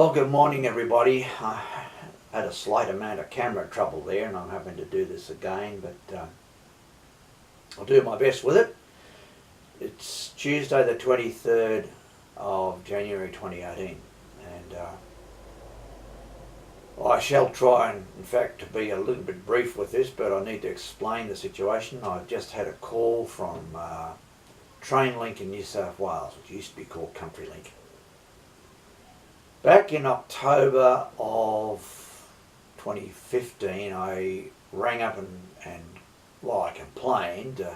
Well, good morning everybody. I had a slight amount of camera trouble there and I'm having to do this again, but I'll do my best with it. It's Tuesday the 23rd of January 2018 and I shall try and in fact to be a little bit brief with this, but I need to explain the situation. I've just had a call from TRAINLINK in New South Wales, which used to be called CountryLink. Back in October of 2015, I rang up and I complained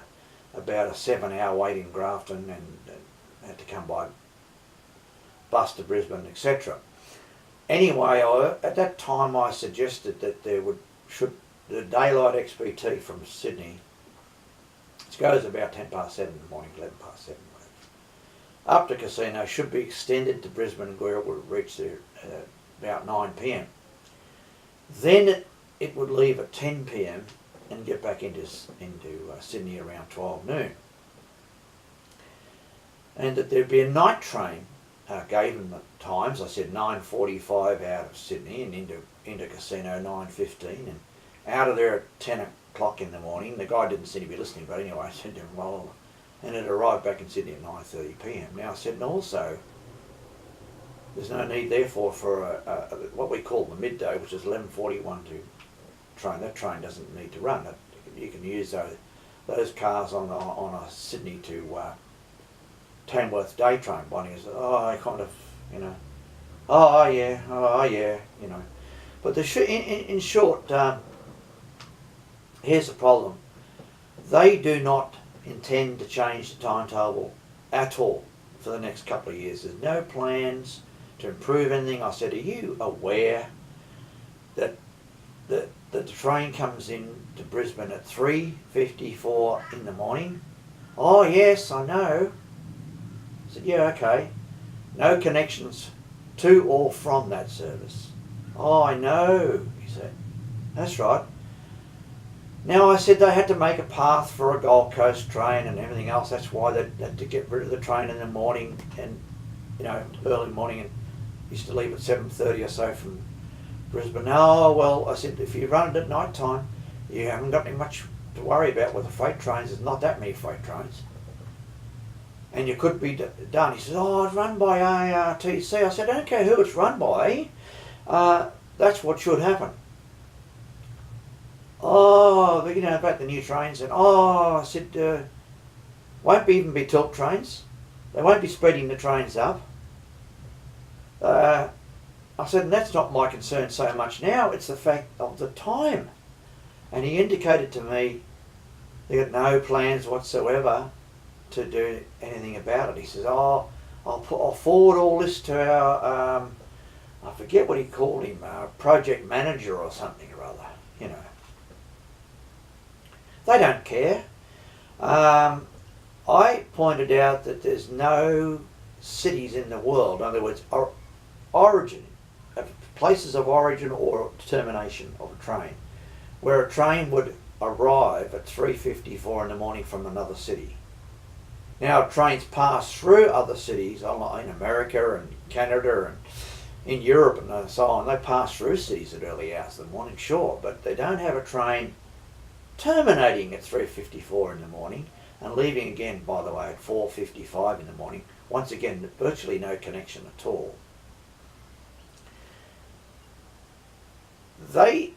about a 7-hour wait in Grafton and had to come by bus to Brisbane, etc. Anyway, at that time I suggested that the daylight XPT from Sydney, it goes about 7:10 in the morning, 7:11, up to Casino, should be extended to Brisbane where it would reach there about 9 p.m. Then it would leave at 10 p.m. and get back into Sydney around 12 noon. And that there'd be a night train, gave them the times. I said 9:45 out of Sydney and into Casino 9:15 and out of there at 10 o'clock in the morning. The guy didn't seem to be listening, but anyway I said to him, well, and it arrived back in Sydney at 9:30 p.m. Now I said, and also, there's no need therefore for what we call the midday, which is 11:41 to train. That train doesn't need to run. You can use those cars on a Sydney to Tamworth day train. One is, I kind of, oh yeah, But in short, here's the problem. They do not intend to change the timetable at all for the next couple of years. There's no plans to improve anything. I said, are you aware that the train comes in to Brisbane at 3:54 in the morning? Oh yes, I know. I said, yeah, okay. No connections to or from that service. Oh, I know, he said. That's right. Now I said they had to make a path for a Gold Coast train and everything else. That's why they had to get rid of the train in the morning and, early morning, and used to leave at 7:30 or so from Brisbane. Oh, well, I said, if you run it at night time, you haven't got any much to worry about with the freight trains. There's not that many freight trains. And you could be done. He says, oh, it's run by ARTC. I said, I don't care who it's run by. That's what should happen. Oh, about the new trains, and I said, won't even be tilt trains. They won't be spreading the trains up. I said, and that's not my concern so much now, it's the fact of the time. And he indicated to me they got no plans whatsoever to do anything about it. He says, oh, I'll forward all this to our, I forget what he called him, project manager or something or other, They don't care. I pointed out that there's no cities in the world, in other words, places of origin or termination of a train, where a train would arrive at 3:54 in the morning from another city. Now trains pass through other cities, in America and Canada and in Europe and so on. They pass through cities at early hours of the morning, sure, but they don't have a train terminating at 3:54 in the morning and leaving again, by the way, at 4:55 in the morning. Once again, virtually no connection at all. They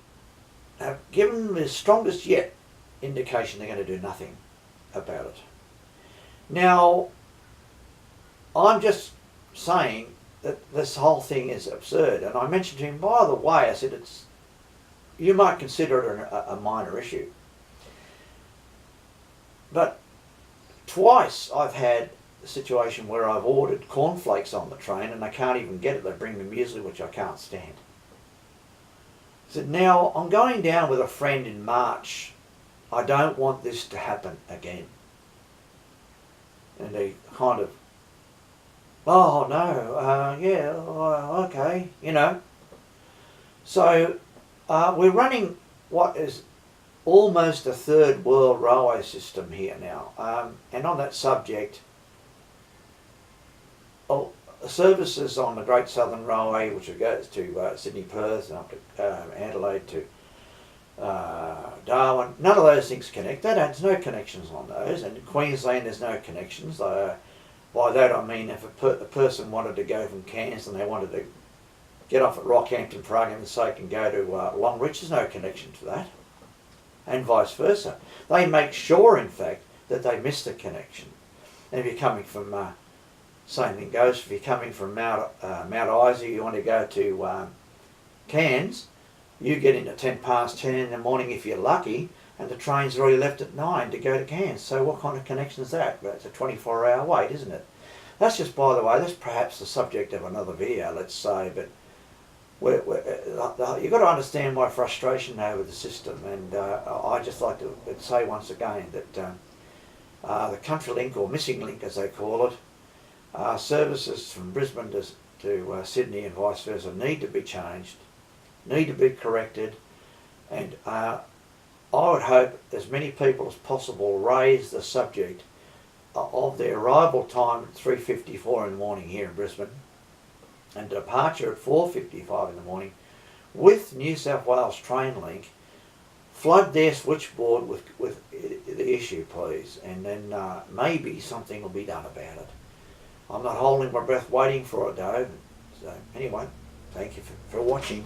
have given the strongest yet indication they're going to do nothing about it. Now, I'm just saying that this whole thing is absurd, and I mentioned to him, by the way, I said, you might consider it a minor issue. But twice I've had a situation where I've ordered cornflakes on the train and I can't even get it. They bring me muesli, which I can't stand. I said, now I'm going down with a friend in March. I don't want this to happen again. And he kind of, oh no, yeah, okay, So we're running what is almost a third world railway system here now. And on that subject, services on the Great Southern Railway, which goes to Sydney, Perth, and up to Adelaide to Darwin, none of those things connect. There's no connections on those, and in Queensland there's no connections. By that I mean if a person wanted to go from Cairns and they wanted to get off at Rockhampton for argument's sake and go to Longreach, there's no connection to that, and vice versa. They make sure, in fact, that they miss the connection. And if you're coming from, same thing goes, if you're coming from Mount Isa, you want to go to Cairns, you get in at 10:10 in the morning if you're lucky, and the train's already left at 9 to go to Cairns. So what kind of connection is that? Well, it's a 24-hour wait, isn't it? That's just, by the way, that's perhaps the subject of another video, let's say, but you've got to understand my frustration now with the system, and I just like to say once again that the country link, or missing link as they call it, services from Brisbane to Sydney and vice versa need to be changed, need to be corrected, and I would hope as many people as possible raise the subject of their arrival time at 3:54 in the morning here in Brisbane and departure at 4:55 in the morning with New South Wales TRAINLINK. Flood their switchboard with the issue, please, and then maybe something will be done about it. I'm not holding my breath waiting for it, though. So anyway, thank you for watching.